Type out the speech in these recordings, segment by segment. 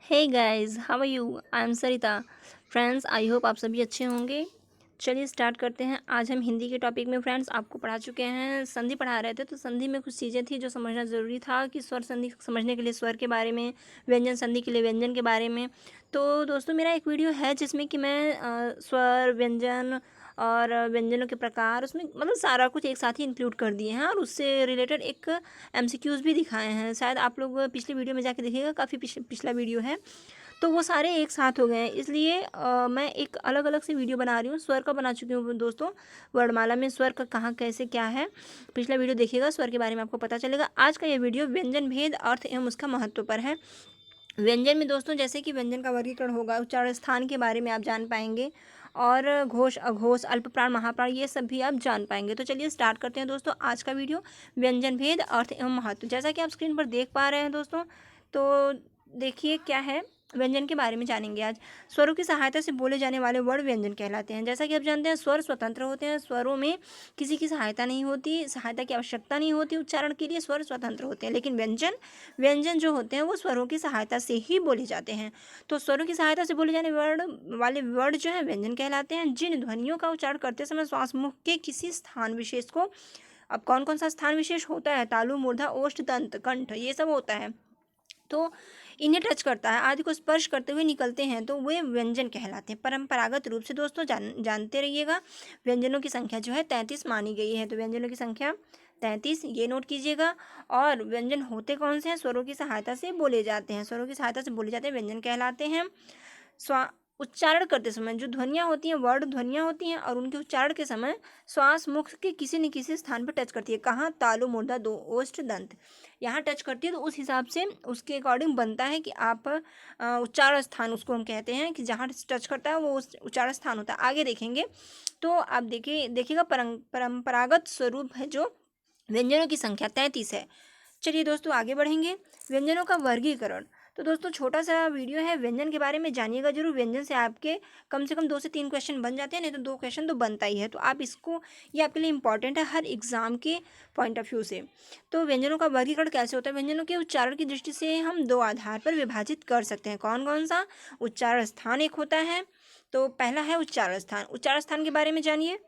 Hey guys, how are you? I am Sarita. Friends, I hope आप सभी अच्छे होंगे। चलिए स्टार्ट करते हैं। आज हम हिंदी के टॉपिक में फ्रेंड्स आपको पढ़ा चुके हैं, संधि पढ़ा रहे थे। तो संधि में कुछ चीज़ें थी जो समझना ज़रूरी था कि स्वर संधि समझने के लिए स्वर के बारे में, व्यंजन संधि के लिए व्यंजन के बारे में। तो दोस्तों, मेरा एक वीडियो है जिसमें कि मैं स्वर, व्यंजन और व्यंजनों के प्रकार, उसमें मतलब सारा कुछ एक साथ ही इंक्लूड कर दिए हैं और उससे रिलेटेड एक एमसीक्यूज़ भी दिखाए हैं। शायद आप लोग पिछली वीडियो में जाके देखिएगा, काफ़ी पिछला वीडियो है। तो वो सारे एक साथ हो गए हैं, इसलिए मैं एक अलग अलग से वीडियो बना रही हूँ। स्वर का बना चुकी हूँ दोस्तों, वर्णमाला में स्वर का कहाँ कैसे क्या है। पिछला वीडियो देखिएगा, स्वर के बारे में आपको पता चलेगा। आज का ये वीडियो व्यंजन भेद, अर्थ एवं उसका महत्व पर है। व्यंजन में दोस्तों, जैसे कि व्यंजन का वर्गीकरण होगा, उच्चारण स्थान के बारे में आप जान पाएंगे और घोष, अघोष, अल्पप्राण, महाप्राण, ये सब भी आप जान पाएंगे। तो चलिए स्टार्ट करते हैं दोस्तों आज का वीडियो। व्यंजन भेद, अर्थ एवं महत्व, जैसा कि आप स्क्रीन पर देख पा रहे हैं दोस्तों। तो देखिए क्या है, व्यंजन के बारे में जानेंगे आज। स्वरों की सहायता से बोले जाने वाले वर्ण व्यंजन कहलाते हैं। जैसा कि आप जानते हैं, स्वर स्वतंत्र होते हैं। स्वरों में किसी की सहायता नहीं होती, सहायता की आवश्यकता नहीं होती उच्चारण के लिए। स्वर स्वतंत्र होते हैं। लेकिन व्यंजन व्यंजन जो होते हैं वो स्वरों की सहायता से ही बोले जाते हैं। तो स्वरों की सहायता से बोले जाने वाले वर्ड जो है व्यंजन कहलाते हैं। जिन ध्वनियों का उच्चारण करते समय श्वास मुख के किसी स्थान विशेष को, अब कौन कौन सा स्थान विशेष होता है, तालु, मूर्धा, ओष्ठ, दंत, कंठ, ये सब होता है, तो इन्हें टच करता है, आदि को स्पर्श करते हुए निकलते हैं, तो वे व्यंजन कहलाते हैं। परंपरागत रूप से दोस्तों जानते रहिएगा, व्यंजनों की संख्या जो है 33 मानी गई है। तो व्यंजनों की संख्या 33, ये नोट कीजिएगा। और व्यंजन होते कौन से हैं? स्वरों की सहायता से बोले जाते हैं। स्वरों की सहायता से बोले जाते हैं, व्यंजन कहलाते हैं। स्वा उच्चारण करते समय जो ध्वनियाँ होती हैं, वर्ड ध्वनियाँ होती हैं, और उनके उच्चारण के समय श्वास मुख के किसी न किसी स्थान पर टच करती है। कहाँ? तालु, मूर्धा, दो, ओष्ठ, दंत, यहाँ टच करती है। तो उस हिसाब से उसके अकॉर्डिंग बनता है कि आप उच्चारण स्थान, उसको हम कहते हैं कि जहाँ टच करता है वो उस उच्चारण स्थान होता है। आगे देखेंगे तो आप देखिएगा परंपरागत स्वरूप है जो व्यंजनों की संख्या 33 है। चलिए दोस्तों आगे बढ़ेंगे। व्यंजनों का वर्गीकरण। तो दोस्तों छोटा सा वीडियो है, व्यंजन के बारे में जानिएगा जरूर। व्यंजन से आपके कम से कम 2 से 3 क्वेश्चन बन जाते हैं, नहीं तो 2 क्वेश्चन तो बनता ही है। तो आप इसको, ये आपके लिए इंपॉर्टेंट है हर एग्जाम के पॉइंट ऑफ व्यू से। तो व्यंजनों का वर्गीकरण कैसे होता है? व्यंजनों के उच्चारण की दृष्टि से हम 2 आधार पर विभाजित कर सकते हैं। कौन कौन सा? उच्चारण स्थान एक होता है, तो पहला है उच्चारण स्थान। उच्चारण स्थान के बारे में जानिए।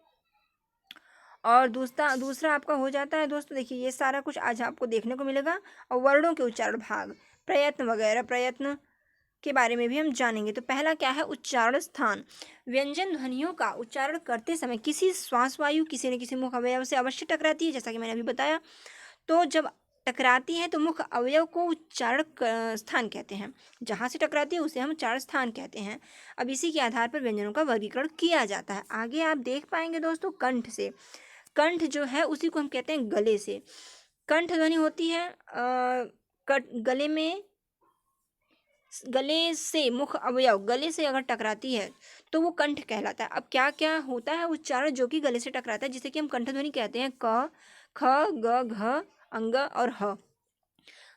और दूसरा दूसरा आपका हो जाता है दोस्तों, देखिए ये सारा कुछ आज आपको देखने को मिलेगा। और वर्णों के उच्चारण भाग, प्रयत्न वगैरह, प्रयत्न के बारे में भी हम जानेंगे। तो पहला क्या है? उच्चारण स्थान। व्यंजन ध्वनियों का उच्चारण करते समय किसी श्वास वायु किसी न किसी मुख अवयव से अवश्य टकराती है, जैसा कि मैंने अभी बताया। तो जब टकराती है तो मुख अवयव को उच्चारण स्थान कहते हैं। जहाँ से टकराती है उसे हम उच्चारण स्थान कहते हैं। अब इसी के आधार पर व्यंजनों का वर्गीकरण किया जाता है। आगे आप देख पाएंगे दोस्तों, कंठ से। कंठ जो है उसी को हम कहते हैं गले से। कंठ ध्वनि होती है गले में, गले से मुख अवयव गले से अगर टकराती है तो वो कंठ कहलाता है। अब क्या क्या होता है उच्चारण जो कि गले से टकराता है, जिसे कि हम कंठ ध्वनि कहते हैं? क, ख, ग, घ, अंग और ह।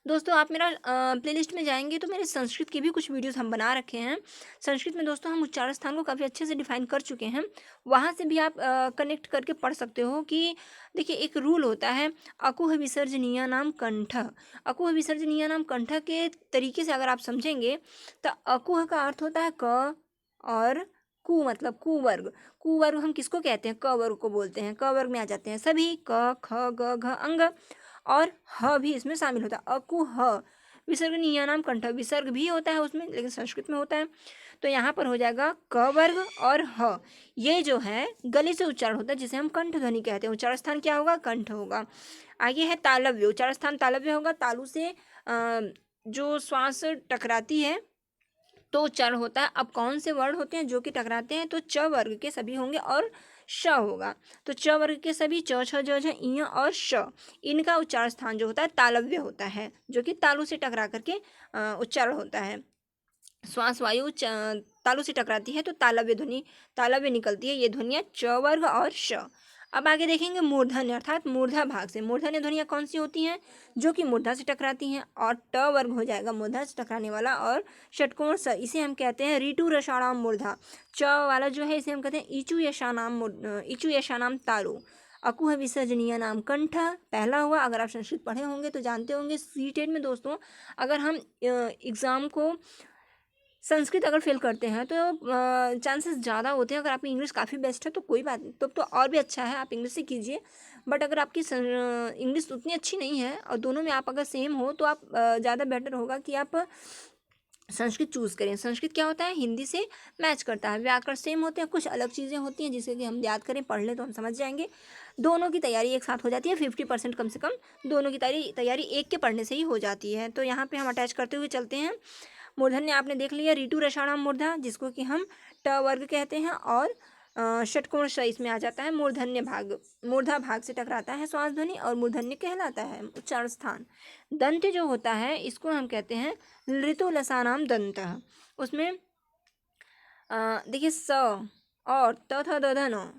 दोस्तों आप मेरा प्लेलिस्ट में जाएंगे तो मेरे संस्कृत की भी कुछ वीडियोस हम बना रखे हैं। संस्कृत में दोस्तों हम उच्चारण स्थान को काफ़ी अच्छे से डिफाइन कर चुके हैं, वहाँ से भी आप कनेक्ट करके पढ़ सकते हो। कि देखिए एक रूल होता है, अकुह विसर्जनीय नाम कंठ। अकुह विसर्जनीय नाम कंठ के तरीके से अगर आप समझेंगे तो अकुह का अर्थ होता है क, और कु मतलब कुवर्ग। कुवर्ग हम किसको कहते हैं? क वर्ग को बोलते हैं। क वर्ग में आ जाते हैं सभी क, ख, ग, घ, अंग, और ह भी इसमें शामिल होता है। अकु ह विसर्ग निया नाम कंठ, विसर्ग भी होता है उसमें, लेकिन संस्कृत में होता है। तो यहाँ पर हो जाएगा क वर्ग और ह। ये जो है गले से उच्चारण होता है, जिसे हम कंठ ध्वनि कहते हैं। उच्चारण स्थान क्या होगा? कंठ होगा। आगे है तालव्य। उच्चारण स्थान तालव्य होगा। तालु से जो श्वास टकराती है तो उच्चारण होता है। अब कौन से वर्ण होते हैं जो कि टकराते हैं? तो च वर्ग के सभी होंगे और श होगा। तो च वर्ग के सभी, च, छ, ज, झ, इ और श, इनका उच्चारण स्थान जो होता है तालव्य होता है, जो कि तालु से टकरा करके उच्चारण होता है। श्वास वायु तालु से टकराती है तो तालव्य ध्वनि, तालव्य निकलती है। ये ध्वनियाँ च वर्ग और श। अब आगे देखेंगे मूर्धन्य अर्थात मूर्धा भाग से। मूर्धन्य ध्वनियाँ कौन सी होती हैं? जो कि मूर्धा से टकराती हैं। और ट वर्ग हो जाएगा मूर्धा से टकराने वाला, और षटकोण स, इसे हम कहते हैं ऋतु रसाणाम मूर्धा। च वाला जो है इसे हम कहते हैं इचु यशानाम तालु। अकुह विसर्जनीय नाम कंठ पहला हुआ। अगर आप संस्कृत पढ़े होंगे तो जानते होंगे, सीटेट में दोस्तों अगर हम एग्जाम को संस्कृत अगर फेल करते हैं तो चांसेस ज़्यादा होते हैं। अगर आपकी इंग्लिश काफ़ी बेस्ट है तो कोई बात नहीं, तब तो और भी अच्छा है, आप इंग्लिश से कीजिए। बट अगर आपकी इंग्लिश उतनी अच्छी नहीं है और दोनों में आप अगर सेम हो तो आप ज़्यादा बेटर होगा कि आप संस्कृत चूज़ करें। संस्कृत क्या होता है, हिंदी से मैच करता है, व्याकरण सेम होते हैं, कुछ अलग चीज़ें होती हैं जिसे कि हम याद करें, पढ़ लें तो हम समझ जाएंगे। दोनों की तैयारी एक साथ हो जाती है, 50% कम से कम दोनों की तैयारी एक के पढ़ने से ही हो जाती है। तो यहाँ पे हम अटैच करते हुए चलते हैं। मूर्धन्य आपने देख लिया, ऋतु रसाणाम मूर्धा, जिसको कि हम ट वर्ग कहते हैं, और षटकोण श इसमें आ जाता है। मूर्धन्य भाग, मूर्धा भाग से टकराता है श्वास ध्वनि और मूर्धन्य कहलाता है उच्चारण स्थान। दंत जो होता है इसको हम कहते हैं ऋतु लसानाम दंत। उसमें देखिए स और त थ द ध न,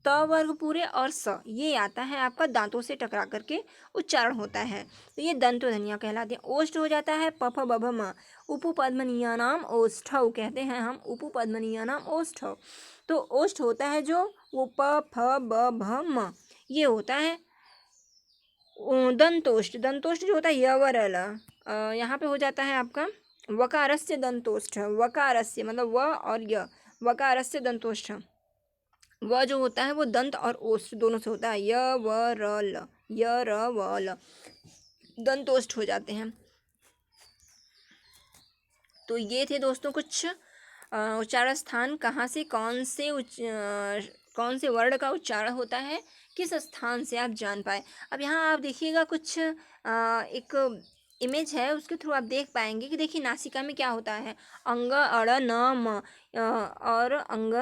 त वर्ग पूरे और स ये आता है आपका दांतों से टकरा करके उच्चारण होता है, तो ये दंत ध्वनियाँ कहलाते हैं। ओष्ठ हो जाता है प फ ब भ म, उपपद्मनीयानाम ओष्ठौ कहते हैं हम, उपपद्मनीयानाम ओष्ठौ। तो ओष्ठ होता है जो वो प फ ब भ म ये होता है। दंतोष्ठ, दंतोष्ठ जो होता है यवरल, यहाँ पे हो जाता है आपका वकारस्य दंतोष्ठ, वकारस्य मतलब व और य, वकारस्य दंतोष्ठ। व जो होता है वो दंत और ओष्ठ दोनों से होता है, य व र ल, य र व ल, दंतोष्ठ हो जाते हैं। तो ये थे दोस्तों कुछ उच्चारण स्थान, कहाँ से कौन से वर्ण का उच्चारण होता है, किस स्थान से आप जान पाए। अब यहाँ आप देखिएगा कुछ एक इमेज है, उसके थ्रू आप देख पाएंगे कि देखिए नासिका में क्या होता है, अंग अड़ न म और अंग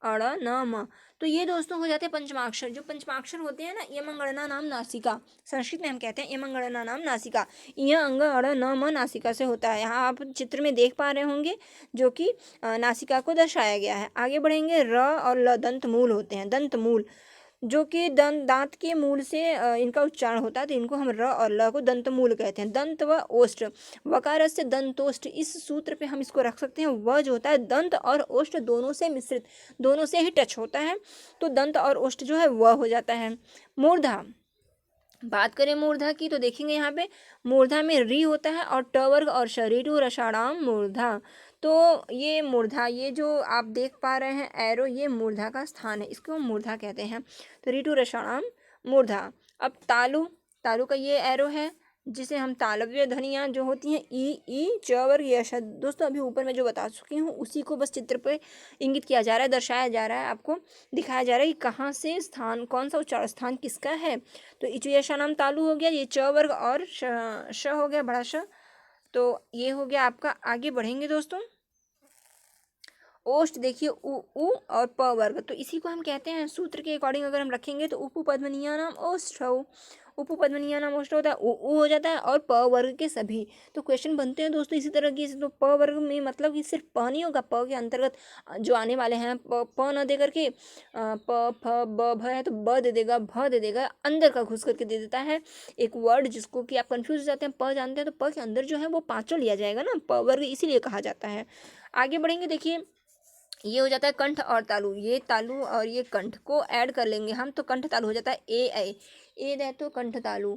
अड़ न म। तो ये दोस्तों हो जाते हैं पंचमाक्षर। जो पंचमाक्षर होते हैं ना, यम गणना नाम नासिका, संस्कृत में हम कहते हैं यम गणना नाम नासिका। यह अंग अड़ न म नासिका से होता है। यहाँ आप चित्र में देख पा रहे होंगे जो कि नासिका को दर्शाया गया है। आगे बढ़ेंगे, र और ल दंत मूल होते हैं, दंत मूल जो कि दांत के मूल से इनका उच्चारण होता है, तो इनको हम र और ल को दंत मूल कहते हैं। दंत व ओष्ठ, वकार से दंतोष्ठ, इस सूत्र पे हम इसको रख सकते हैं। व जो होता है दंत और ओष्ठ दोनों से मिश्रित, दोनों से ही टच होता है, तो दंत और ओष्ठ जो है व हो जाता है। मूर्धा, बात करें मूर्धा की तो देखेंगे यहाँ पे मूर्धा में री होता है और ट वर्ग और शरीरु रसाणाम मूर्धा। तो ये मूर्धा, ये जो आप देख पा रहे हैं एरो, ये मूर्धा का स्थान है, इसको हम मूर्धा कहते हैं। तो ऋतु रसाणाम मूर्धा। अब तालु, तालु का ये एरो है जिसे हम तालव्य ध्वनियाँ जो होती हैं ई च वर्ग यश। दोस्तों अभी ऊपर मैं जो बता चुकी हूँ उसी को बस चित्र पे इंगित किया जा रहा है, दर्शाया जा रहा है, आपको दिखाया जा रहा है कि कहाँ से स्थान, कौन सा उच्चारण स्थान किसका है। तो इचु यशा नाम तालु हो गया, ये च वर्ग और श हो गया बड़ा श। तो ये हो गया आपका। आगे बढ़ेंगे दोस्तों, ओष्ठ देखिए उ और प वर्ग, तो इसी को हम कहते हैं सूत्र के अकॉर्डिंग अगर हम रखेंगे तो उपपद्मनीय नाम ओष्ठ, उपपद्मनीय नाम ओष्ठ होता है, उ हो जाता है और प वर्ग के सभी। तो क्वेश्चन बनते हैं दोस्तों इसी तरह की। तो प वर्ग में मतलब कि सिर्फ प नहीं होगा, प के अंतर्गत जो आने वाले हैं प न दे करके प फ ब भ है तो ब दे देगा, भ दे देगा, अंदर का घुस करके दे देता है एक वर्ड जिसको कि आप कंफ्यूज हो जाते हैं। प जानते हैं तो प के अंदर जो है वो पांचों लिया जाएगा ना, प वर्ग इसीलिए कहा जाता है। आगे बढ़ेंगे, देखिए ये हो जाता है कंठ और तालु, ये तालु और ये कंठ को ऐड कर लेंगे हम तो कंठ तालु हो जाता है ए दे तो कंठ तालु।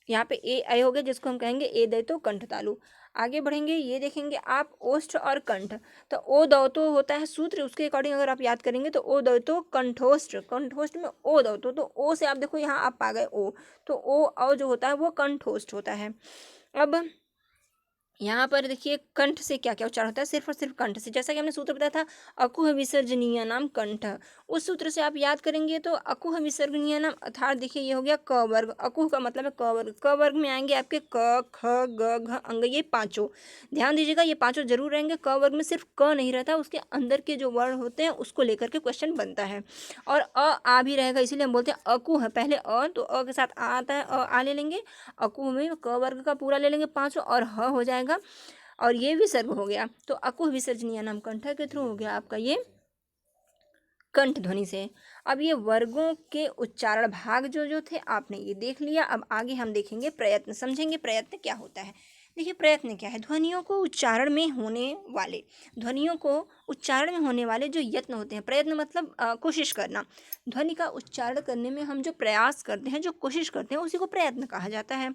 यहाँ पे ए हो गया जिसको हम कहेंगे ए दे तो कंठ तालु। आगे बढ़ेंगे, ये देखेंगे आप ओष्ठ और कंठ, तो ओ दो तो होता है सूत्र, उसके अकॉर्डिंग अगर आप याद करेंगे तो ओ दो तो कंठोष्ठ, कंठोष्ठ में ओ दो तो ओ से आप देखो यहाँ आप आ गए ओ, तो ओ जो होता है वो कंठोष्ठ होता है। अब यहाँ पर देखिए कंठ से क्या क्या उच्चारण होता है, सिर्फ और सिर्फ कंठ से, जैसा कि हमने सूत्र बताया था अकुह विसर्जनीय नाम कंठ, उस सूत्र से आप याद करेंगे तो अकुह विसर्जनीय नाम अर्थात देखिए ये हो गया क वर्ग, अकुह का मतलब है क वर्ग, क वर्ग में आएंगे आपके क ख ग घ अंग, ये पांचों ध्यान दीजिएगा, ये पांचों जरूर रहेंगे। क वर्ग में सिर्फ क नहीं रहता, उसके अंदर के जो वर्ण होते हैं उसको लेकर के क्वेश्चन बनता है। और आ भी रहेगा, इसीलिए हम बोलते हैं अकुह, पहले तो अ के साथ आ आता है, आ ले लेंगे, अकुह में क वर्ग का पूरा ले लेंगे पांचों और ह हो जाएगा और ये विसर्ग हो गया। तो अकुह विसर्जनीय नाम कंठ के थ्रू हो गया आपका ये कंठ ध्वनि से। अब ये वर्गों के उच्चारण भाग जो थे आपने ये देख लिया। अब आगे हम देखेंगे प्रयत्न, समझेंगे प्रयत्न क्या होता है। देखिए प्रयत्न क्या है, ध्वनियों को उच्चारण में होने वाले, ध्वनियों को उच्चारण में होने वाले जो यत्न होते हैं, प्रयत्न मतलब कोशिश करना, ध्वनि का उच्चारण करने में हम जो प्रयास करते हैं, जो कोशिश करते हैं, उसी को प्रयत्न कहा जाता है।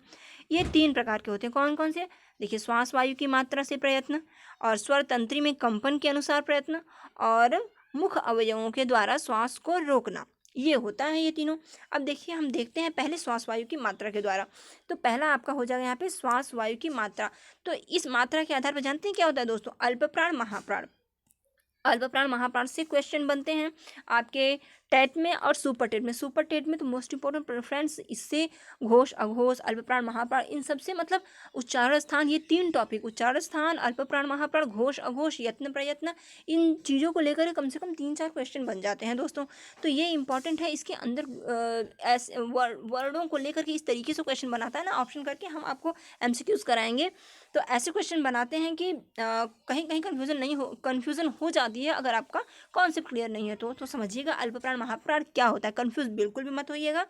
ये 3 प्रकार के होते हैं, कौन कौन से? देखिए श्वास वायु की मात्रा से प्रयत्न, और स्वर तंत्री में कंपन के अनुसार प्रयत्न, और मुख अवयवों के द्वारा श्वास को रोकना, ये होता है ये तीनों। अब देखिए हम देखते हैं पहले श्वास वायु की मात्रा के द्वारा। तो पहला आपका हो जाएगा यहाँ पे श्वास वायु की मात्रा। तो इस मात्रा के आधार पर जानते हैं क्या होता है दोस्तों? अल्प प्राण महाप्राण। अल्प प्राण महाप्राण से क्वेश्चन बनते हैं आपके टेट में और सुपर टेट में। सुपर टेट में तो मोस्ट इंपॉर्टेंट प्रेफरेंस इससे घोष अघोष अल्प प्राण महाप्राण इन सबसे मतलब उच्चारण स्थान, ये 3 टॉपिक, उच्चारण स्थान, अल्प प्राण महाप्राण, घोष अघोष, यत्न प्रयत्न, इन चीज़ों को लेकर कम से कम 3-4 क्वेश्चन बन जाते हैं दोस्तों। तो ये इंपॉर्टेंट है, इसके अंदर ऐसे वर्डों को लेकर के इस तरीके से क्वेश्चन बनाता है ना ऑप्शन करके, हम आपको MCQs कराएंगे। तो ऐसे क्वेश्चन बनाते हैं कि कहीं कहीं कन्फ्यूज़न हो जाती है अगर आपका कॉन्सेप्ट क्लियर नहीं है तो समझिएगा अल्प प्राण महाप्राण क्या होता है, कन्फ्यूज बिल्कुल भी मत होइएगा।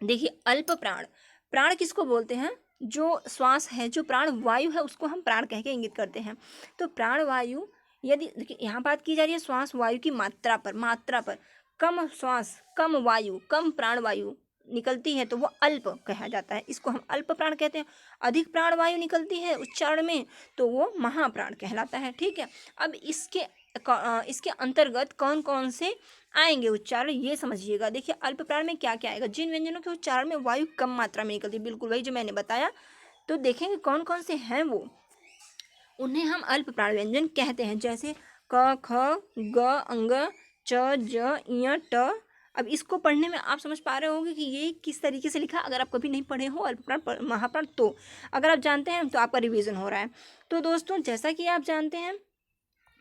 देखिए अल्प प्राण, प्राण किसको बोलते हैं? जो श्वास है, जो प्राण वायु है, उसको हम प्राण कह के इंगित करते हैं। तो प्राण वायु, यदि देखिए यहाँ बात की जा रही है श्वास वायु की मात्रा पर, कम श्वास कम वायु कम प्राण वायु निकलती है तो वो अल्प कहा जाता है, इसको हम अल्प प्राण कहते हैं। अधिक प्राण वायु निकलती है उच्चारण में तो वो महाप्राण कहलाता है। ठीक है, अब इसके अंतर्गत कौन कौन से आएंगे उच्चारण ये समझिएगा। देखिए अल्प प्राण में क्या क्या आएगा, जिन व्यंजनों के उच्चारण में वायु कम मात्रा में निकलती है, बिल्कुल वही जो मैंने बताया। तो देखेंगे कौन कौन से हैं वो, उन्हें हम अल्प प्राण व्यंजन कहते हैं, जैसे क ख ग अंग च ज य ट। अब इसको पढ़ने में आप समझ पा रहे होंगे कि ये किस तरीके से लिखा, अगर आप कभी नहीं पढ़े हो अल्प प्राण महाप्राण तो। अगर आप जानते हैं तो आपका रिवीजन हो रहा है। तो दोस्तों जैसा कि आप जानते हैं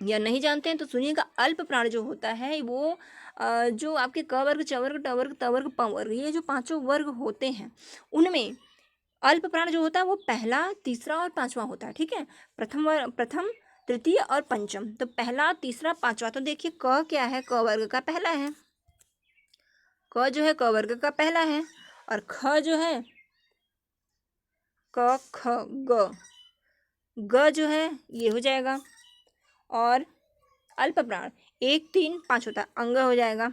या नहीं जानते हैं तो सुनिएगा, अल्प प्राण जो होता है वो जो आपके क वर्ग च वर्ग ट वर्ग त वर्ग प वर्ग, ये जो 5 वर्ग होते हैं उनमें अल्प प्राण जो होता है वो पहला, तीसरा और 5वां होता है। ठीक है, प्रथम तृतीय और पंचम, तो पहला, तीसरा, 5वां। तो देखिए क क्या है, क वर्ग का पहला है, क जो है क वर्ग का पहला है, और ख जो है क ख ग जो है ये हो जाएगा, और अल्प प्राण 1 3 5 होता है, अंग हो जाएगा,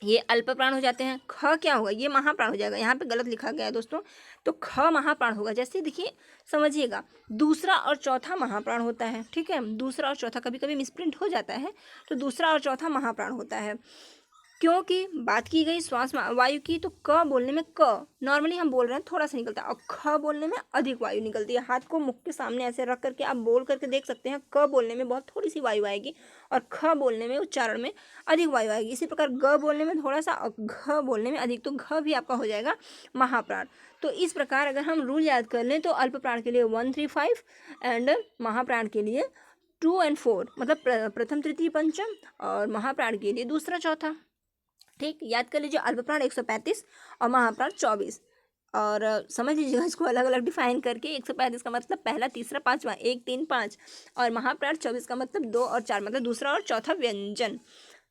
ये अल्प प्राण हो जाते हैं। ख क्या होगा, ये महाप्राण हो जाएगा, यहाँ पे गलत लिखा गया है दोस्तों, तो ख महाप्राण होगा। जैसे देखिए समझिएगा, दूसरा और चौथा महाप्राण होता है। ठीक है, दूसरा और चौथा कभी कभी मिसप्रिंट हो जाता है, तो दूसरा और चौथा महाप्राण होता है। क्योंकि बात की गई श्वास वायु की, तो क बोलने में क नॉर्मली हम बोल रहे हैं थोड़ा सा निकलता है, और ख बोलने में अधिक वायु निकलती है। हाथ को मुख के सामने ऐसे रख करके आप बोल करके देख सकते हैं, क बोलने में बहुत थोड़ी सी वायु आएगी और ख बोलने में उच्चारण में अधिक वायु आएगी। इसी प्रकार ग बोलने में थोड़ा सा और घ बोलने में अधिक, तो घ भी आपका हो जाएगा महाप्राण। तो इस प्रकार अगर हम रूल याद कर लें तो अल्प प्राण के लिए 1 3 5 एंड महाप्राण के लिए 2 and 4, मतलब प्रथम तृतीय पंचम, और महाप्राण के लिए दूसरा चौथा। ठीक, याद कर लीजिए, अल्प प्राण 135 और महाप्राण 24। और समझ लीजिएगा इसको अलग अलग डिफाइन करके, 135 का मतलब पहला, तीसरा, 5वां, 1 3 5, और महाप्राण 24 का मतलब 2 और 4, मतलब दूसरा और चौथा व्यंजन,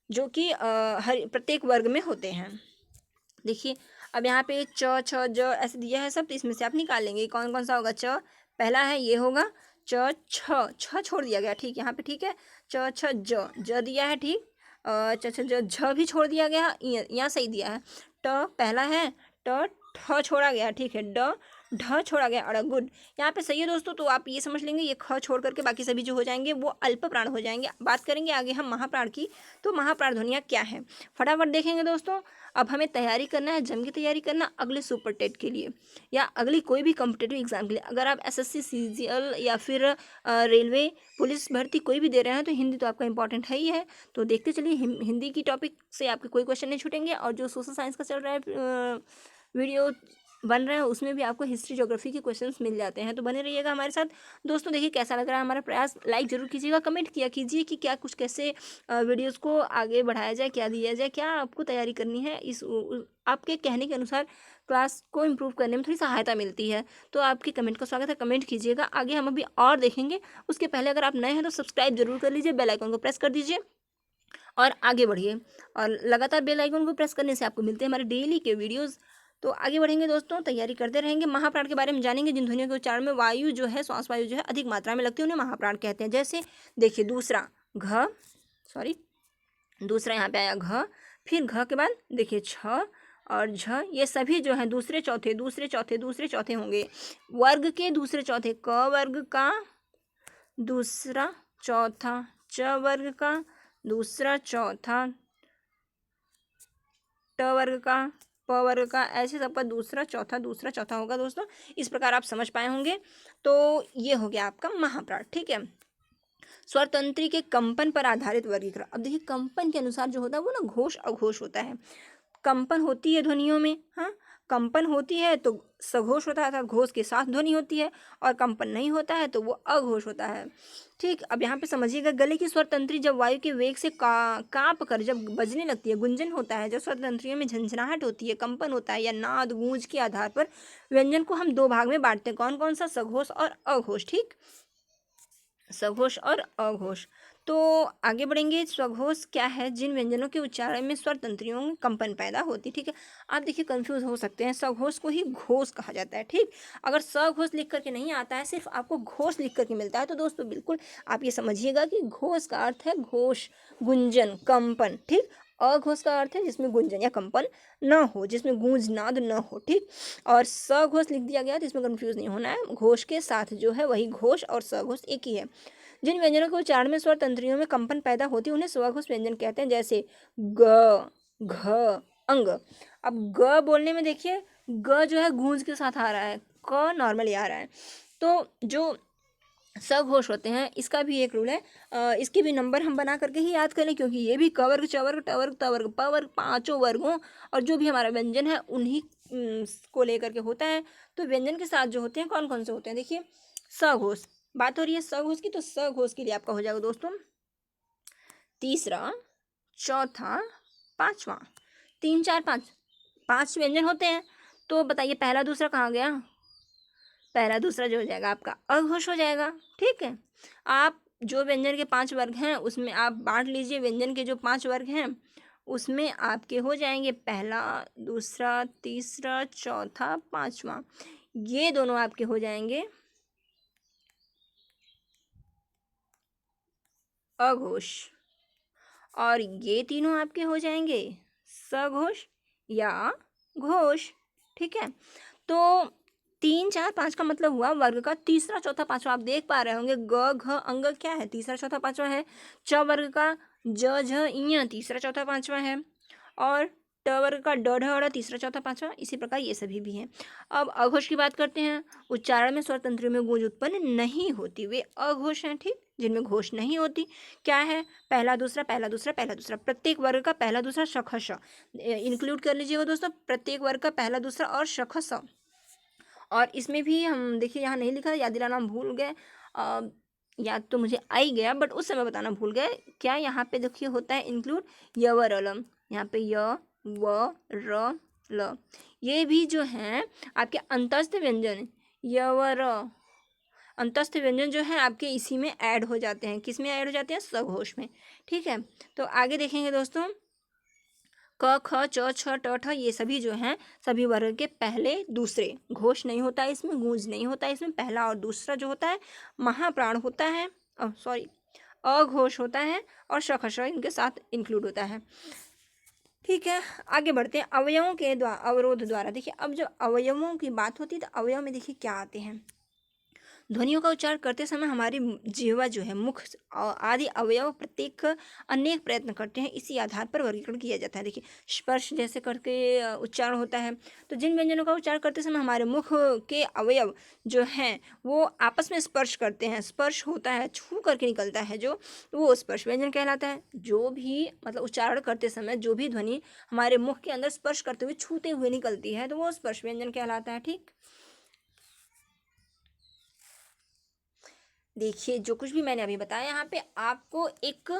जो कि हर प्रत्येक वर्ग में होते हैं। देखिए अब यहाँ पे च छ ज ऐसे दिया है सब, तो इसमें से आप निकाल लेंगे कौन कौन सा होगा। च पहला है, ये होगा च छ छोड़ दिया गया। ठीक, यहाँ पे ठीक है, च छ ज दिया है। ठीक, च छ ज झ भी छोड़ दिया गया, यहाँ सही दिया है। ट पहला है, ट ठ छोड़ा गया। ठीक है, ड ढ छोड़ा गया, और गुड यहाँ पे सही है दोस्तों। तो आप ये समझ लेंगे, ये ख छोड़ करके बाकी सभी जो हो जाएंगे वो अल्प प्राण हो जाएंगे। बात करेंगे आगे हम महाप्राण की, तो महाप्राण ध्वनियाँ क्या है फटाफट देखेंगे दोस्तों। अब हमें तैयारी करना है, जम की तैयारी करना अगले सुपर टेट के लिए या अगली कोई भी कॉम्पिटेटिव एग्जाम के लिए। अगर आप SSC CGL या फिर रेलवे पुलिस भर्ती कोई भी दे रहे हैं तो हिंदी तो आपका इंपॉर्टेंट है ही है। तो देखते चलिए, हिंदी की टॉपिक से आपके कोई क्वेश्चन नहीं छूटेंगे, और जो सोशल साइंस का चल रहा है वीडियो बन रहा है उसमें भी आपको हिस्ट्री ज्योग्राफी के क्वेश्चंस मिल जाते हैं। तो बने रहिएगा हमारे साथ दोस्तों। देखिए कैसा लग रहा है हमारा प्रयास, लाइक जरूर कीजिएगा, कमेंट किया कीजिए कि क्या कुछ कैसे वीडियोस को आगे बढ़ाया जाए, क्या दिया जाए, क्या आपको तैयारी करनी है। इस आपके कहने के अनुसार क्लास को इम्प्रूव करने में थोड़ी सहायता मिलती है। तो आपके कमेंट का स्वागत है, कमेंट कीजिएगा। आगे हम अभी और देखेंगे, उसके पहले अगर आप नए हैं तो सब्सक्राइब जरूर कर लीजिए, बेल आइकन को प्रेस कर दीजिए और आगे बढ़िए। और लगातार बेल आइकन को प्रेस करने से आपको मिलते हैं हमारे डेली के वीडियोज़ तो आगे बढ़ेंगे दोस्तों, तैयारी करते रहेंगे। महाप्राण के बारे में जानेंगे। जिन ध्वनियों के उच्चारण में वायु जो है, श्वास वायु जो है अधिक मात्रा में लगती है, उन्हें महाप्राण कहते हैं। जैसे देखिए दूसरा घ, सॉरी दूसरा यहाँ पे आया घ, फिर घ के बाद देखिए छ और झ, ये सभी जो है दूसरे चौथे दूसरे चौथे दूसरे चौथे होंगे। वर्ग के दूसरे चौथे, क वर्ग का दूसरा चौथा, च वर्ग का दूसरा चौथा, ट वर्ग का, प वर्ग का, ऐसे सबका दूसरा चौथा होगा दोस्तों। इस प्रकार आप समझ पाए होंगे। तो ये हो गया आपका महाप्राण, ठीक है। स्वर तंत्री के कंपन पर आधारित वर्गीकरण। अब देखिए कंपन के अनुसार जो होता है वो ना घोष अघोष होता है। कंपन होती है ध्वनियों में, हाँ, कंपन होती है तो सघोष होता है अर्थात घोष के साथ ध्वनि होती है, और कंपन नहीं होता है तो वो अघोष होता है। ठीक, अब यहाँ पे समझिएगा, गले की स्वर तंत्री जब वायु के वेग से कांप कर जब बजने लगती है, गुंजन होता है, जब स्वर तंत्रियों में झंझनाहट होती है, कंपन होता है या नाद गूंज के आधार पर व्यंजन को हम दो भाग में बांटते हैं। कौन कौन सा? सघोष और अघोष। ठीक, सघोष और अघोष। तो आगे बढ़ेंगे। स्वघोष क्या है? जिन व्यंजनों के उच्चारण में स्वर तंत्रियों में कंपन पैदा होती। ठीक है, आप देखिए कंफ्यूज हो सकते हैं, सघोष को ही घोष कहा जाता है। ठीक, अगर सघोष लिख करके नहीं आता है, सिर्फ आपको घोष लिख करके मिलता है, तो दोस्तों बिल्कुल आप ये समझिएगा कि घोष का अर्थ है घोष, गुंजन, कंपन। ठीक, अघोष का अर्थ है जिसमें गुंजन या कंपन न हो, जिसमें गूंज नाद न हो। ठीक, और सघोष लिख दिया गया तो इसमें कंफ्यूज नहीं होना है, घोष के साथ जो है वही घोष और सघोष एक ही है। जिन व्यंजनों के उच्चारण में स्वर तंत्रियों में कंपन पैदा होती है उन्हें स्वघोष व्यंजन कहते हैं। जैसे ग, घ, अंग। अब ग बोलने में देखिए ग जो है गूंज के साथ आ रहा है, क नॉर्मली आ रहा है। तो जो सघोष होते हैं इसका भी एक रूल है, इसके भी नंबर हम बना करके ही याद करें, क्योंकि ये भी क वर्ग, च वर्ग, ट वर्ग, त वर्ग, प वर्ग, पांचों वर्गों और जो भी हमारा व्यंजन है उन्हीं को लेकर के होता है। तो व्यंजन के साथ जो होते हैं कौन कौन से होते हैं? देखिए सघोष, बात हो रही है सघोष की, तो सघोष के लिए आपका हो जाएगा दोस्तों तीसरा, चौथा, पांचवा। तीन चार पाँच, पांच व्यंजन होते हैं। तो बताइए पहला दूसरा कहाँ गया? पहला दूसरा जो हो जाएगा आपका अघोष हो जाएगा। ठीक है, आप जो व्यंजन के पांच वर्ग हैं उसमें आप बांट लीजिए, व्यंजन के जो पांच वर्ग हैं उसमें आपके हो जाएंगे पहला, दूसरा, तीसरा, चौथा, पांचवा। ये दोनों आपके हो जाएंगे अघोष, और ये तीनों आपके हो जाएंगे सघोष या घोष। ठीक है, तो तीन चार पाँच का मतलब हुआ वर्ग का तीसरा चौथा पांचवा। आप देख पा रहे होंगे ग, घ, अंग क्या है? तीसरा चौथा पांचवा है। च वर्ग का ज, झ, ञ तीसरा चौथा पांचवा है, और ट वर्ग का ड, ढ, ड़ तीसरा चौथा पांचवा। इसी प्रकार ये सभी भी हैं। अब अघोष की बात करते हैं। उच्चारण में स्वर तंत्रियों में गूंज उत्पन्न नहीं होती, वे अघोष हैं। ठीक, जिनमें घोष नहीं होती। क्या है? पहला दूसरा, पहला दूसरा, पहला दूसरा, प्रत्येक वर्ग का पहला दूसरा, शख श इंक्लूड कर लीजिएगा दोस्तों, प्रत्येक वर्ग का पहला दूसरा और शख स। और इसमें भी हम देखिए यहाँ नहीं लिखा, याद दिलाना हम भूल गए, याद तो मुझे आ ही गया बट उस समय बताना भूल गए। क्या यहाँ पे देखिए होता है इंक्लूड य व र ल, यहाँ पे य व र ल, ये भी जो हैं आपके अंतस्थ व्यंजन, य व र अंतस्थ व्यंजन जो है आपके इसी में ऐड हो जाते हैं। किस में ऐड हो जाते हैं? सघोष में। ठीक है, तो आगे देखेंगे दोस्तों, क, ख, च, छ, ट, ठ ये सभी जो हैं सभी वर्ग के पहले दूसरे, घोष नहीं होता है इसमें, गूंज नहीं होता है इसमें, पहला और दूसरा जो होता है महाप्राण होता है, सॉरी अघोष होता है, और शखश इनके साथ इंक्लूड होता है। ठीक है, आगे बढ़ते हैं। अवयवों के द्वारा, अवरोध द्वारा। देखिए अब जब अवयवों की बात होती है तो अवयव में देखिए क्या आते हैं। ध्वनियों का उच्चारण करते समय हमारी जिह्वा जो है, मुख आदि अवयव प्रत्येक अनेक प्रयत्न करते हैं, इसी आधार पर वर्गीकरण किया जाता है। देखिए स्पर्श जैसे करके उच्चारण होता है, तो जिन व्यंजनों का उच्चारण करते समय हमारे मुख के अवयव जो हैं वो आपस में स्पर्श करते हैं, स्पर्श होता है, छू करके निकलता है जो, वो स्पर्श व्यंजन कहलाता है। जो भी मतलब उच्चारण करते समय जो भी ध्वनि हमारे मुख के अंदर स्पर्श करते हुए छूते हुए निकलती है तो वो स्पर्श व्यंजन कहलाता है। ठीक, देखिए जो कुछ भी मैंने अभी बताया यहाँ पे आपको एक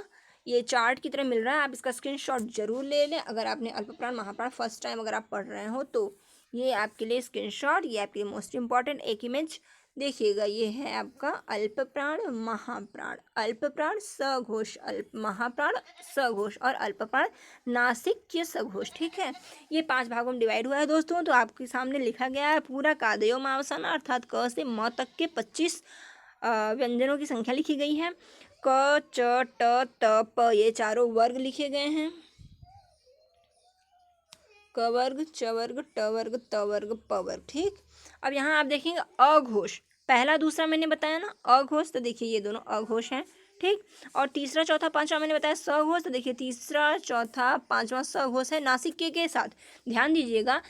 ये चार्ट की तरह मिल रहा है, आप इसका स्क्रीनशॉट जरूर ले लें। अगर आपने अल्पप्राण महाप्राण फर्स्ट टाइम अगर आप पढ़ रहे हो तो ये आपके लिए स्क्रीनशॉट, ये आपके लिए मोस्ट इम्पॉर्टेंट एक इमेज देखिएगा। ये है आपका अल्प प्राण, महाप्राण, अल्प प्राण सघोष, अल्प महाप्राण सघोष और अल्प प्राण नासिक्य सघोष। ठीक है, ये 5 भागों में डिवाइड हुआ है दोस्तों। तो आपके सामने लिखा गया है पूरा कादयो मावसाना अर्थात क से म तक के 25 व्यंजनों की संख्या लिखी गई है। क च ट त प ये चारों वर्ग लिखे गए हैं। क वर्ग, च वर्ग, ट वर्ग, त वर्ग, प वर्ग। ठीक, अब यहाँ आप देखेंगे अघोष, पहला दूसरा मैंने बताया ना अघोष, तो देखिए ये दोनों अघोष हैं। ठीक, और तीसरा चौथा पांचवा मैंने बताया सघोष, तो देखिए तीसरा चौथा पांचवा सघोष है नासिक्य के साथ। ध्यान दीजिएगा,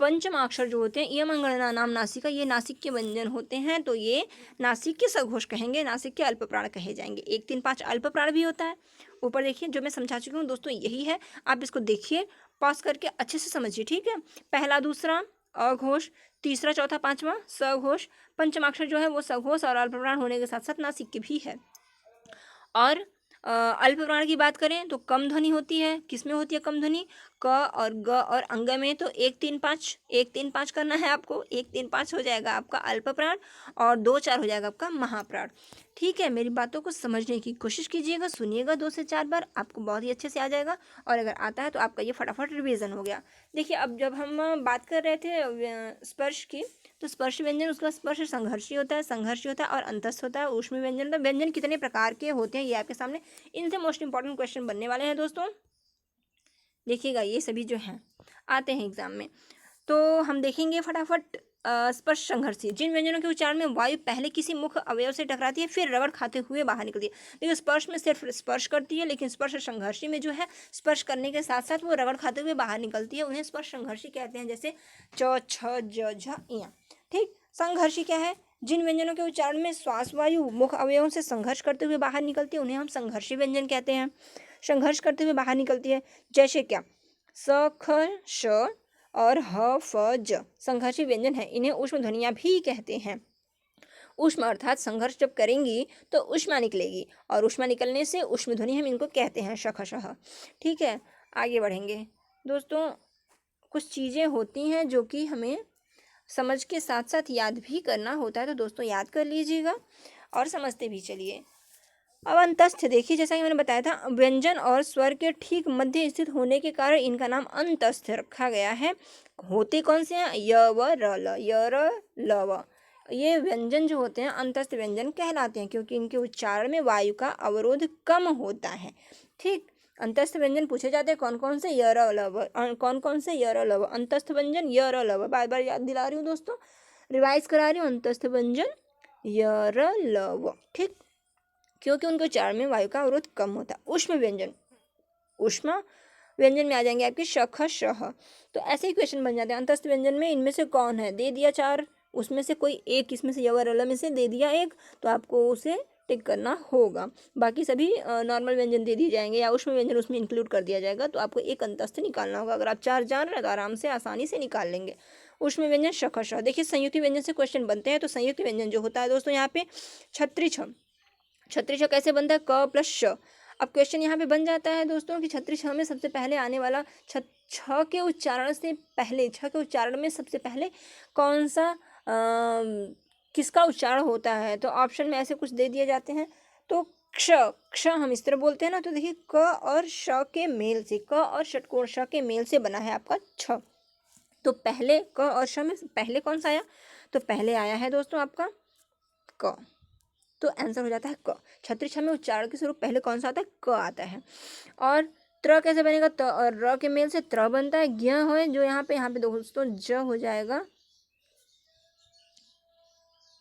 पंचमाक्षर जो होते हैं इयम गणना नाम नासिका, ये नासिक्य व्यंजन होते हैं, तो ये नासिक्य सघोष कहेंगे, नासिक्य अल्प प्राण कहे जाएंगे। 1 3 5 अल्प प्राण भी होता है। ऊपर देखिए जो मैं समझा चुकी हूँ दोस्तों, यही है, आप इसको देखिए, पॉज करके अच्छे से समझिए। ठीक है, पहला दूसरा अघोष, तीसरा चौथा पांचवा सघोष, पंचमाक्षर जो है वो सघोष और अल्प प्राण होने के साथ साथ नासिक्य भी है। और अल्प प्राण की बात करें तो कम ध्वनि होती है। किसमें होती है कम ध्वनि? क और ग और अंग में। तो 1 3 5 1 3 5 करना है आपको। 1 3 5 हो जाएगा आपका अल्प प्राण और 2 4 हो जाएगा आपका महाप्राण। ठीक है, मेरी बातों को समझने की कोशिश कीजिएगा, सुनिएगा 2 से 4 बार, आपको बहुत ही अच्छे से आ जाएगा। और अगर आता है तो आपका ये फटाफट रिवीजन हो गया। देखिए, अब जब हम बात कर रहे थे स्पर्श की, तो स्पर्श व्यंजन, उसका स्पर्श संघर्षी होता है, संघर्षी होता है और अंतस्थ होता है। ऊष्मी व्यंजन, तो व्यंजन कितने प्रकार के होते हैं ये आपके सामने, इनसे मोस्ट इंपॉर्टेंट क्वेश्चन बनने वाले हैं दोस्तों। देखिएगा, ये सभी जो हैं आते हैं एग्जाम में। तो हम देखेंगे फटाफट। स्पर्श संघर्षी, जिन व्यंजनों के उच्चारण में वायु पहले किसी मुख्य अवयव से टकराती है फिर रगड़ खाते हुए बाहर निकलती है। देखिए, स्पर्श में सिर्फ स्पर्श करती है, लेकिन स्पर्श संघर्षी में जो है स्पर्श करने के साथ साथ वो रगड़ खाते हुए बाहर निकलती है, उन्हें स्पर्श संघर्षी कहते हैं। जैसे च छ ज झ इया। ठीक, संघर्षी क्या है? जिन व्यंजनों के उच्चारण में श्वास वायु मुख्य अवयवों से संघर्ष करते हुए बाहर निकलती है उन्हें हम संघर्षी व्यंजन कहते हैं। संघर्ष करते हुए बाहर निकलती है, जैसे क्या? स ख श और ह फ ज संघर्षी व्यंजन है। इन्हें ऊष्म ध्वनियां भी कहते हैं। ऊष्म अर्थात संघर्ष जब करेंगी तो ऊष्मा निकलेगी, और ऊष्मा निकलने से ऊष्म ध्वनि हम इनको कहते हैं, शखशः। ठीक है, आगे बढ़ेंगे दोस्तों। कुछ चीज़ें होती हैं जो कि हमें समझ के साथ साथ याद भी करना होता है, तो दोस्तों याद कर लीजिएगा और समझते भी चलिए। अब अंतस्थ देखिए, जैसा कि मैंने बताया था, व्यंजन और स्वर के ठीक मध्य स्थित होने के कारण इनका नाम अंतस्थ रखा गया है। होते कौन से हैं? य व र ल, य र ल व। ये व्यंजन जो होते हैं अंतस्थ व्यंजन कहलाते हैं, क्योंकि इनके उच्चारण में वायु का अवरोध कम होता है। ठीक, अंतस्थ व्यंजन पूछे जाते हैं कौन कौन से? य र ल व। कौन कौन से? य र ल व। अंतस्थ व्यंजन य र ल व। बार बार याद दिला रही हूँ दोस्तों, रिवाइज करा रही हूँ। अंतस्थ व्यंजन य र ल व। ठीक, क्योंकि उनके उच्चारण में वायु का अवरोध कम होता है। ऊष्म व्यंजन, ऊष्मा व्यंजन में आ जाएंगे आपके शख शह। तो ऐसे ही क्वेश्चन बन जाते हैं। अंतस्थ व्यंजन में इनमें से कौन है? दे दिया 4, उसमें से कोई एक, इसमें से यवर अल में से दे दिया एक, तो आपको उसे टिक करना होगा। बाकी सभी नॉर्मल व्यंजन दे दिए जाएंगे, या ऊष्म व्यंजन उसमें इंक्लूड कर दिया जाएगा, तो आपको एक अंतस्थ निकालना होगा। अगर आप 4 जान रहे हैं तो आराम से आसानी से निकाल लेंगे। ऊष्म व्यंजन शख शह। देखिए, संयुक्त व्यंजन से क्वेश्चन बनते हैं, तो संयुक्त व्यंजन जो होता है दोस्तों यहाँ पे छत्री छ। छत्री छ कैसे बनता है? क प्लस श। अब क्वेश्चन यहाँ पे बन जाता है दोस्तों कि छत्री छ में सबसे पहले आने वाला छ के उच्चारण से पहले, छ के उच्चारण में सबसे पहले कौन सा किसका उच्चारण होता है? तो ऑप्शन में ऐसे कुछ दे दिए जाते हैं। तो क्ष, क्ष हम इस तरह बोलते हैं ना, तो देखिए क और श के मेल से, क और षटकोण श के मेल से बना है आपका छ। तो पहले क और श में पहले कौन सा आया? तो पहले आया है दोस्तों आपका क। तो आंसर हो जाता है क। छत्री छ में उच्चारण के स्वरूप पहले कौन सा आता है? क आता है। और त्र कैसे बनेगा? त और र के मेल से त्र बनता है। ज्ञ है जो यहाँ पे दोस्तों ज हो जाएगा।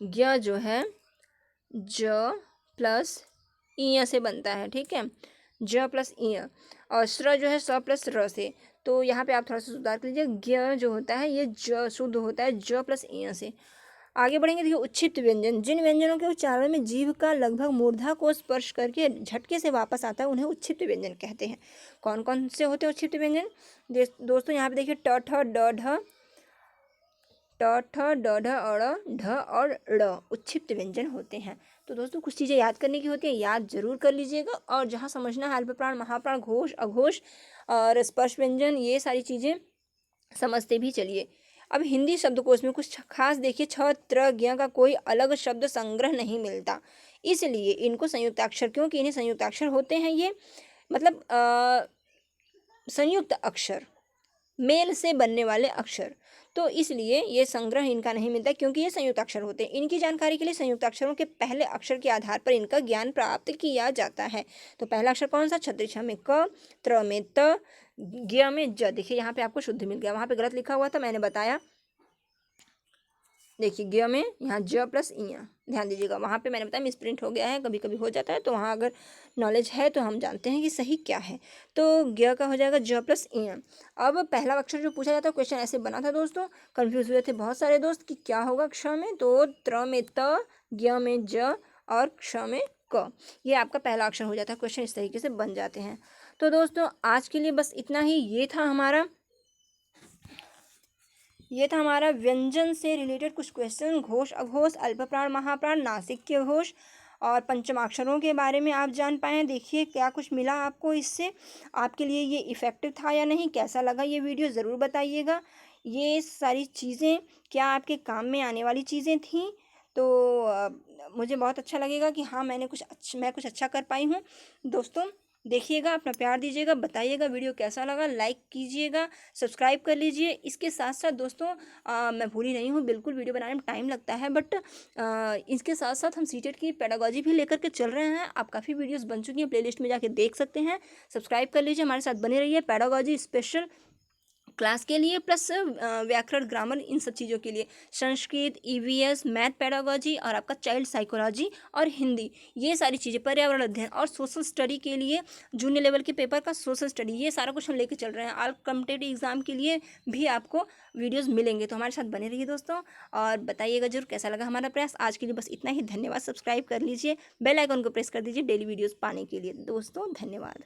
ज्ञ जो है ज प्लस इ से बनता है। ठीक है, ज प्लस इ। और स्र जो है स प्लस र से, तो यहाँ पे आप थोड़ा सा सुधार कर लीजिए। ज्ञ जो होता है ये ज शुद्ध होता है ज प्लस इ से। आगे बढ़ेंगे। देखिए, उच्छिष्ट व्यंजन, जिन व्यंजनों के उच्चारण में जीभ का लगभग मूर्धा को स्पर्श करके झटके से वापस आता है उन्हें उच्छिष्ट व्यंजन कहते हैं। कौन कौन से होते हैं उच्छिष्ट व्यंजन? दोस्तों यहाँ पे देखिए ट ठ ड ढ, ट ठ ड ढ अड़ ढ और ड़ उच्छिष्ट व्यंजन होते हैं। तो दोस्तों कुछ चीज़ें याद करने की होती है, याद जरूर कर लीजिएगा। और जहाँ समझना है अल्प प्राण, महाप्राण, घोष, अघोष और स्पर्श व्यंजन, ये सारी चीज़ें समझते भी चलिए। अब हिंदी शब्दकोश में कुछ खास देखिए, छ त्र ज्ञ का कोई अलग शब्द संग्रह नहीं मिलता, इसलिए इनको संयुक्ताक्षर, क्योंकि इन्हें संयुक्ताक्षर होते हैं ये, मतलब संयुक्त अक्षर, मेल से बनने वाले अक्षर, तो इसलिए ये संग्रह इनका नहीं मिलता क्योंकि ये संयुक्ताक्षर होते हैं। इनकी जानकारी के लिए संयुक्ताक्षरों के पहले अक्षर के आधार पर इनका ज्ञान प्राप्त किया जाता है। तो पहला अक्षर कौन सा? छत्रीय छ में क, त्र में त, ज्ञ में ज। देखिए यहाँ पे आपको शुद्ध मिल गया, वहाँ पे गलत लिखा हुआ था, मैंने बताया। देखिए ज्ञ में यहाँ ज प्लस इ, ध्यान दीजिएगा, वहाँ पे मैंने बताया मिसप्रिंट हो गया है, कभी कभी हो जाता है, तो वहाँ अगर नॉलेज है तो हम जानते हैं कि सही क्या है। तो ज्ञ का हो जाएगा ज प्लस इ। अब पहला अक्षर जो पूछा जाता है, क्वेश्चन ऐसे बना था दोस्तों, कंफ्यूज हुए थे बहुत सारे दोस्त कि क्या होगा क्ष में, तो त्र में त, ज्ञ में ज और क्ष में क, ये आपका पहला अक्षर हो जाता है। क्वेश्चन इस तरीके से बन जाते हैं। तो दोस्तों आज के लिए बस इतना ही। ये था हमारा व्यंजन से रिलेटेड कुछ क्वेश्चन, घोष, अघोष, अल्पप्राण, महाप्राण, नासिक्य घोष और पंचमाक्षरों के बारे में आप जान पाए। देखिए क्या कुछ मिला आपको इससे, आपके लिए ये इफ़ेक्टिव था या नहीं, कैसा लगा ये वीडियो ज़रूर बताइएगा। ये सारी चीज़ें क्या आपके काम में आने वाली चीज़ें थीं, तो मुझे बहुत अच्छा लगेगा कि हाँ मैं कुछ अच्छा कर पाई हूँ। दोस्तों देखिएगा, अपना प्यार दीजिएगा, बताइएगा वीडियो कैसा लगा, लाइक कीजिएगा, सब्सक्राइब कर लीजिए। इसके साथ साथ दोस्तों मैं भूली नहीं हूँ, बिल्कुल वीडियो बनाने में टाइम लगता है, बट इसके साथ साथ हम सीटेट की पेडागोजी भी लेकर के चल रहे हैं। आप काफ़ी वीडियोस बन चुकी हैं, प्लेलिस्ट में जाके देख सकते हैं। सब्सक्राइब कर लीजिए, हमारे साथ बने रहिए। पेडागोजी स्पेशल क्लास के लिए प्लस व्याकरण, ग्रामर, इन सब चीज़ों के लिए, संस्कृत, ईवीएस, मैथ पेडागोजी और आपका चाइल्ड साइकोलॉजी और हिंदी, ये सारी चीज़ें, पर्यावरण अध्ययन और सोशल स्टडी के लिए जूनियर लेवल के पेपर का सोशल स्टडी, ये सारा कुछ हम लेके चल रहे हैं। ऑल कॉम्पिटेटिव एग्जाम के लिए भी आपको वीडियोस मिलेंगे, तो हमारे साथ बने रहिए दोस्तों, और बताइएगा जरूर कैसा लगा हमारा प्रयास। आज के लिए बस इतना ही, धन्यवाद। सब्सक्राइब कर लीजिए, बेल आइकन को प्रेस कर दीजिए डेली वीडियोज़ पाने के लिए। दोस्तों धन्यवाद।